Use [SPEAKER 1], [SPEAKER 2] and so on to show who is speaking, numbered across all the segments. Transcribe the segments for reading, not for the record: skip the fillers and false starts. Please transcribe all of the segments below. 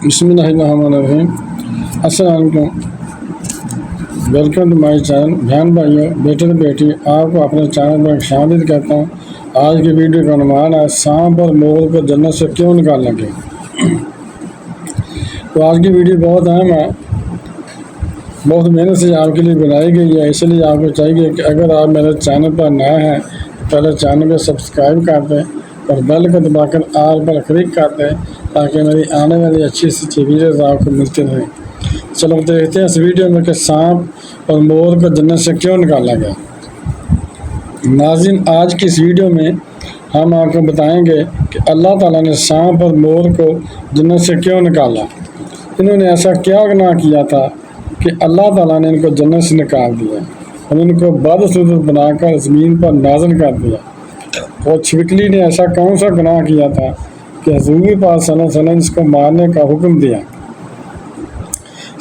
[SPEAKER 1] بسم اللہ الرحمن الرحیم۔ السلام علیکم، ویلکم ٹو مائی چینل۔ بہن بھائیوں، بیٹے بیٹی، آپ کو اپنے چینل پر شامل کرتا ہوں۔ آج کی ویڈیو کا عنوان ہے سانپ اور مور کو جنت سے کیوں نکالنا گے۔ تو آج کی ویڈیو بہت اہم ہے، بہت محنت سے آپ کے لیے بنائی گئی ہے، اس لیے آپ کو چاہیے کہ اگر آپ میرے چینل پر نئے ہیں پہلے چینل کو سبسکرائب کر دیں اور بیل کو دبا کر آل پر کلک کر دیں تاکہ میری آنے والی اچھی سے اچھی ویڈیوز آپ کو ملتی رہیں۔ چلو دیکھتے ہیں اس ویڈیو میں کہ سانپ اور مور کو جنت سے کیوں نکالا گیا۔ ناظرین، آج کی اس ویڈیو میں ہم آپ کو بتائیں گے کہ اللہ تعالیٰ نے سانپ اور مور کو جنت سے کیوں نکالا۔ انہوں نے ایسا کیا گناہ کیا تھا کہ اللہ تعالیٰ نے ان کو جنت سے نکال دیا اور ان کو بدصورت بنا کر زمین پر نازل کر دیا۔ اور چھپکلی نے ایسا کون سا گناہ کیا تھا کہ حضور پاک صلی اللہ علیہ وسلم اس کو مارنے کا حکم دیا۔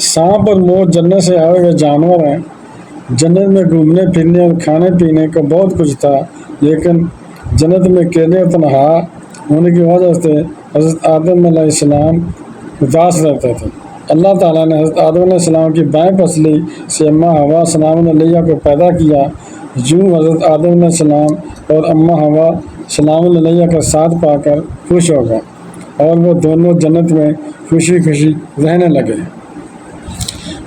[SPEAKER 1] سانپ اور مور جنت سے آئے ہوئے جانور ہیں۔ جنت میں گھومنے پھرنے اور کھانے پینے کو بہت کچھ تھا، لیکن جنت میں اکیلے اور تنہا ہونے کی وجہ سے حضرت آدم علیہ السلام اداس رہتے تھے۔ اللہ تعالیٰ نے حضرت آدم علیہ السلام کی بائیں پسلی سے اماں حوا سلام علیہ کو پیدا کیا۔ یوں حضرت آدم علیہ السلام اور اماں حوا سلام علیہ کا ساتھ پا کر خوش ہو گئے اور وہ دونوں جنت میں خوشی خوشی رہنے لگے۔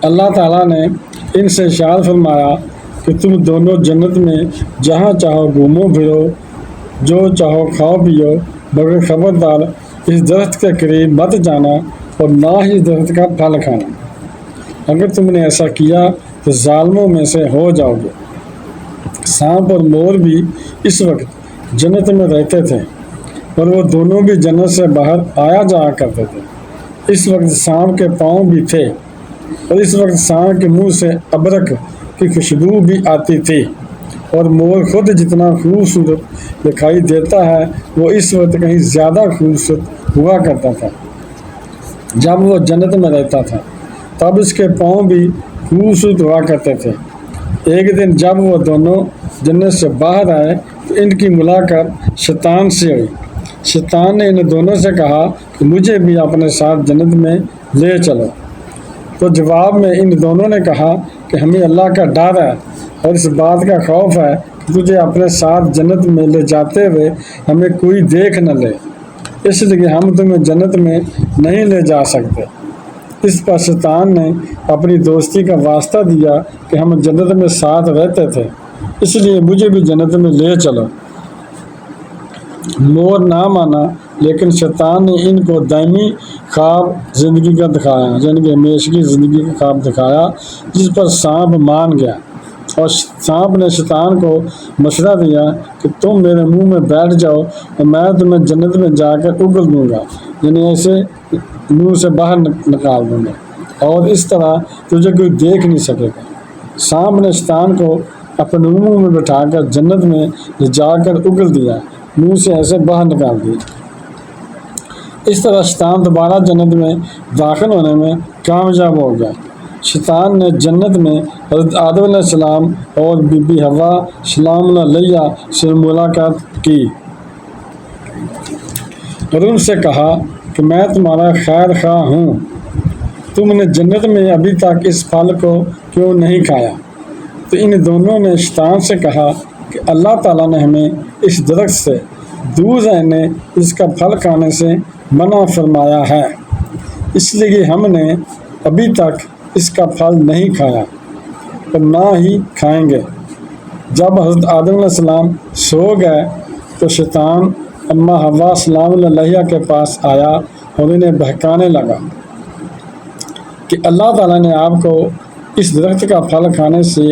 [SPEAKER 1] اللہ تعالیٰ نے ان سے ارشاد فرمایا کہ تم دونوں جنت میں جہاں چاہو گھومو پھرو، جو چاہو کھاؤ پیو، مگر خبردار اس درخت کے قریب مت جانا اور نہ ہی اس درخت کا پھل کھانا۔ اگر تم نے ایسا کیا تو ظالموں میں سے ہو جاؤ گے۔ سانپ اور مور بھی اس وقت جنت میں رہتے تھے اور وہ دونوں بھی جنت سے باہر آیا جایا کرتے تھے۔ اس وقت سانپ کے پاؤں بھی تھے اور اس وقت سانپ کے منہ سے ابرک کی خوشبو بھی آتی تھی، اور مور خود جتنا خوبصورت دکھائی دیتا ہے وہ اس وقت کہیں زیادہ خوبصورت ہوا کرتا تھا۔ جب وہ جنت میں رہتا تھا تب اس کے پاؤں بھی خوبصورت ہوا کرتے تھے۔ ایک دن جب وہ دونوں جنت سے باہر آئے تو ان کی ملاقات شیطان سے ہوئی۔ شیطان نے ان دونوں سے کہا کہ مجھے بھی اپنے ساتھ جنت میں لے چلو۔ تو جواب میں ان دونوں نے کہا کہ ہمیں اللہ کا ڈر ہے اور اس بات کا خوف ہے کہ تجھے اپنے ساتھ جنت میں لے جاتے ہوئے ہمیں کوئی دیکھ نہ لے، اس لیے ہم تمہیں جنت میں نہیں لے جا سکتے۔ اس پر شیطان نے اپنی دوستی کا واسطہ دیا کہ ہم جنت میں ساتھ رہتے تھے، اس لیے مجھے بھی جنت میں لے چلو۔ مور نہ مانا، لیکن شیطان نے ان کو دائمی خواب زندگی کا دکھایا، یعنی کہ ہمیشگی زندگی کا خواب دکھایا، جس پر سانپ مان گیا۔ اور سانپ نے شیطان کو مشورہ دیا کہ تم میرے منہ میں بیٹھ جاؤ اور میں تمہیں جنت میں جا کر اگل دوں گا، یعنی ایسے منہ سے باہر نکال دوں گا، اور اس طرح تجھے کوئی دیکھ نہیں سکے گا۔ سانپ نے شیطان کو اپنے منہ میں بٹھا کر جنت میں لے جا کر اگل دیا، منہ سے ایسے باہر نکال دیا۔ اس طرح شیطان دوبارہ جنت میں داخل ہونے میں کامیاب ہو گیا۔ شیطان نے جنت میں حضرت آدم علیہ السلام اور بی بی حوا سلام علیہ سے ملاقات کی اور ان سے کہا کہ میں تمہارا خیر خواہ ہوں، تم نے جنت میں ابھی تک اس پھل کو کیوں نہیں کھایا؟ تو ان دونوں نے شیطان سے کہا کہ اللہ تعالیٰ نے ہمیں اس درخت سے دور رہنے، اس کا پھل کھانے سے منع فرمایا ہے، اس لیے ہم نے ابھی تک اس کا پھل نہیں کھایا اور نہ ہی کھائیں گے۔ جب حضرت آدم علیہ السلام سو گئے تو شیطان اماں حوا سلام علیہ کے پاس آیا اور انہیں بہکانے لگا کہ اللہ تعالیٰ نے آپ کو اس درخت کا پھل کھانے سے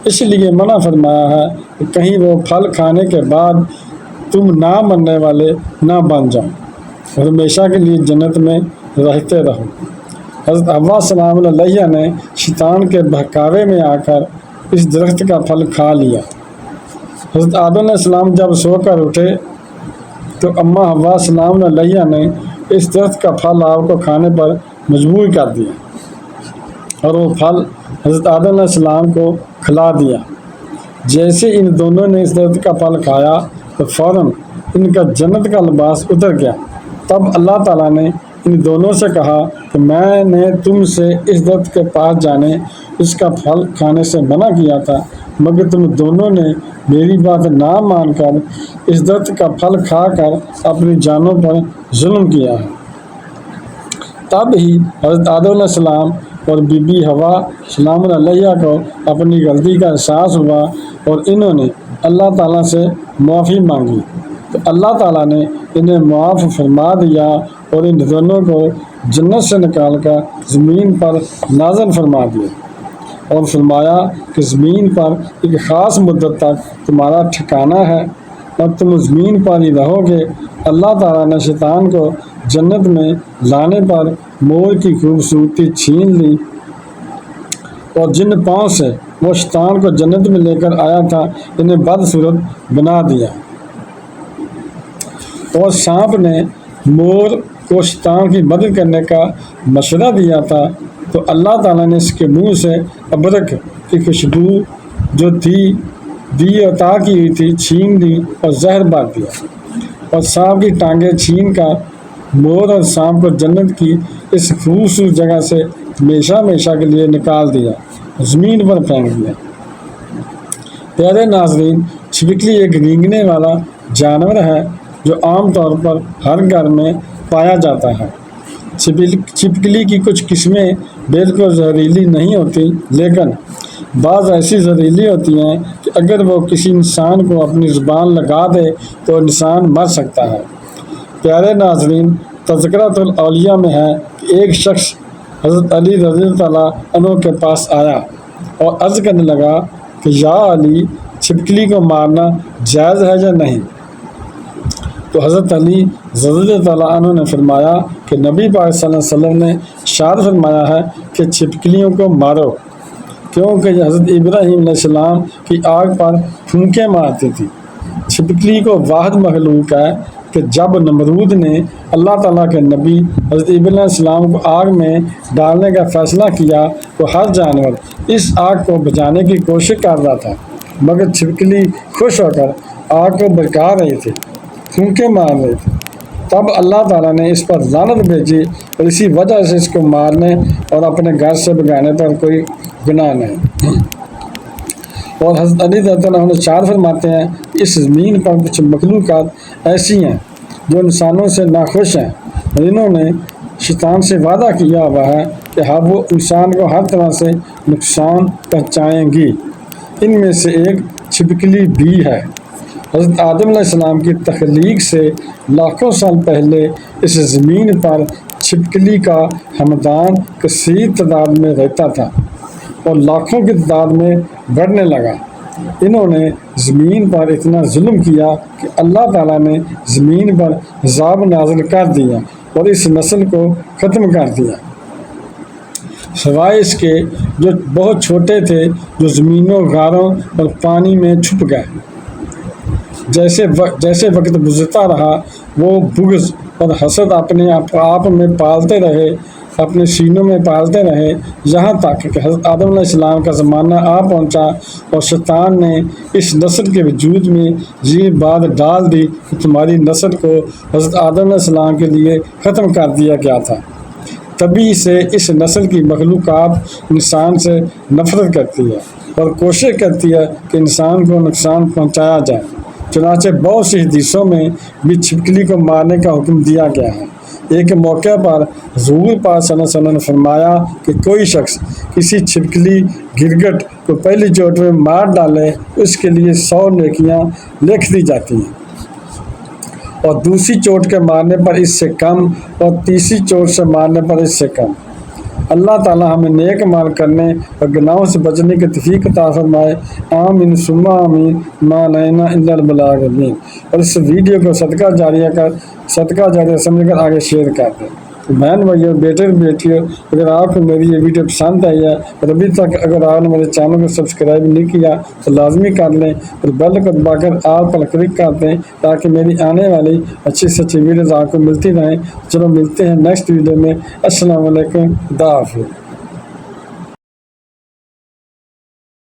[SPEAKER 1] اس لیے منع فرمایا ہے کہ کہیں وہ پھل کھانے کے بعد تم نہ مرنے والے نہ بن جاؤ اور ہمیشہ کے لیے جنت میں رہتے رہو۔ حضرت حوا سلام علیہ نے شیطان کے بہکاوے میں آ کر اس درخت کا پھل کھا لیا۔ حضرت آدم علیہ السلام جب سو کر اٹھے تو اماں حوا سلام علیہ نے اس درخت کا پھل آپ کو کھانے پر مجبور کر دیا اور وہ پھل حضرت آدم علیہ السلام کو کھلا دیا۔ جیسے ان دونوں نے اس درخت کا پھل کھایا تو فوراً ان کا جنت کا لباس اتر گیا۔ تب اللہ تعالیٰ نے ان دونوں سے کہا کہ میں نے تم سے اس درخت کے پاس جانے اس کا پھل کھانے سے منع کیا تھا، مگر تم دونوں نے میری بات نہ مان کر اس درخت کا پھل کھا کر اپنی جانوں پر ظلم کیا ہے۔ تب ہی حضرت آدم علیہ السلام اور بی بی حوا سلام علیہ کو اپنی غلطی کا احساس ہوا اور انہوں نے اللہ تعالیٰ سے معافی مانگی، تو اللہ تعالیٰ نے انہیں معاف فرما دیا اور ان دونوں کو جنت سے نکال کر زمین پر نازل فرما دیا اور فرمایا کہ زمین پر ایک خاص مدت تک تمہارا ٹھکانہ ہے اور تم زمین پر ہی رہو گے۔ اللہ تعالیٰ نے شیطان کو جنت میں لانے پر مور کی خوبصورتی چھین لی اور جن پاؤں سے وہ شیطان کو جنت میں لے کر آیا تھا انہیں بدصورت بنا دیا، اور سانپ نے مور کو شیطان کی مدد کرنے کا مشورہ دیا تھا، تو اللہ تعالیٰ نے اس کے منہ سے ابرک کی خوشبو جو دی عطا کی ہوئی تھی چھین لی اور زہر بانٹ دیا، اور سانپ کی ٹانگیں چھین کر مور اور سانپ کو جنت کی اس خوبصورت جگہ سے ہمیشہ کے لیے نکال دیا، زمین پر پھینک دیا۔ پیارے ناظرین، چھپکلی ایک رینگنے والا جانور ہے جو عام طور پر ہر گھر میں پایا جاتا ہے۔ چھپکلی کی کچھ قسمیں بالکل زہریلی نہیں ہوتی، لیکن بعض ایسی زہریلی ہوتی ہیں کہ اگر وہ کسی انسان کو اپنی زبان لگا دے تو انسان مر سکتا ہے۔ پیارے ناظرین، تذکرۃ الاولیاء میں ہے کہ ایک شخص حضرت علی رضی اللہ عنہ کے پاس آیا اور عرض کرنے لگا کہ یا علی، چھپکلی کو مارنا جائز ہے یا نہیں؟ تو حضرت علی رضی اللہ عنہ نے فرمایا کہ نبی پاک صلی اللہ علیہ وسلم نے ارشاد فرمایا ہے کہ چھپکلیوں کو مارو، کیونکہ یہ حضرت ابراہیم علیہ السلام کی آگ پر پھونکیں مارتی تھی۔ چھپکلی کو واحد مخلوق ہے کہ جب نمرود نے اللہ تعالیٰ کے نبی حضرت ابراہیم علیہ السلام کو آگ میں ڈالنے کا فیصلہ کیا تو ہر جانور اس آگ کو بجھانے کی کوشش کر رہا تھا، مگر چھپکلی خوش ہو کر آگ کو بھڑکا رہی تھی، پھونکیں مار رہی تھی۔ تب اللہ تعالیٰ نے اس پر لعنت بھیجی اور اسی وجہ سے اس کو مارنے اور اپنے گھر سے بھگانے پر کوئی گناہ نہیں۔ اور حضرت علی رضی اللہ عنہ ارشاد فرماتے ہیں کہ اس زمین پر کچھ مخلوقات ایسی ہیں جو انسانوں سے ناخوش ہیں اور انہوں نے شیطان سے وعدہ کیا ہوا ہے کہ وہ انسان کو ہر طرح سے نقصان پہنچائیں گی۔ ان میں سے ایک چھپکلی بھی ہے۔ حضرت آدم علیہ السلام کی تخلیق سے لاکھوں سال پہلے اس زمین پر چھپکلی کا ہمدان کثیر تعداد میں رہتا تھا اور لاکھوں کی تعداد میں بڑھنے لگا۔ انہوں نے زمین پر اتنا ظلم کیا کہ اللہ تعالیٰ نے زمین پر عذاب نازل کر دیا اور اس نسل کو ختم کر دیا، سوائے اس کے جو بہت چھوٹے تھے جو زمینوں، غاروں اور پانی میں چھپ گئے۔ جیسے وقت گزرتا رہا وہ بغض اور حسد اپنے آپ میں پالتے رہے، اپنے سینوں میں پالتے رہے، یہاں تک کہ حضرت آدم علیہ السلام کا زمانہ آ پہنچا اور شیطان نے اس نسل کے وجود میں یہ بات ڈال دی کہ تمہاری نسل کو حضرت آدم علیہ السلام کے لیے ختم کر دیا گیا تھا۔ تبھی سے اس نسل کی مخلوقات انسان سے نفرت کرتی ہے اور کوشش کرتی ہے کہ انسان کو نقصان پہنچایا جائے۔ چنانچہ بہت سی حدیثوں میں بھی چھپکلی کو مارنے کا حکم دیا گیا ہے۔ ایک موقع پر حضور پاک صلی اللہ علیہ وسلم نے فرمایا کہ کوئی شخص کسی چھپکلی گرگٹ کو پہلی چوٹ میں مار ڈالے اس کے لیے 100 نیکیاں لکھ دی جاتی ہیں، اور دوسری چوٹ کے مارنے پر اس سے کم اور تیسری چوٹ سے مارنے پر اس سے کم۔ اللہ تعالیٰ ہمیں نیک عمل کرنے اور گناہوں سے بچنے کی توفیق عطا فرمائے۔ آمین ثم آمین، ما علینا الا البلاغ المبین۔ اور اس ویڈیو کو صدقہ جاریہ سمجھ کر آگے شیئر کر دیں۔ بہن بھائیوں، بیٹے بیٹیوں، اگر آپ کو میری یہ ویڈیو پسند آئی ہے اور ابھی تک اگر آپ نے میرے چینل کو سبسکرائب نہیں کیا تو لازمی کر لیں اور بیل کو دبا کر آل پر کلک کر دیں تاکہ میری آنے والی اچھی سے اچھی ویڈیوز آپ کو ملتی رہیں۔ چلو ملتے ہیں نیکسٹ ویڈیو میں۔ السلام علیکم، خدا حافظ۔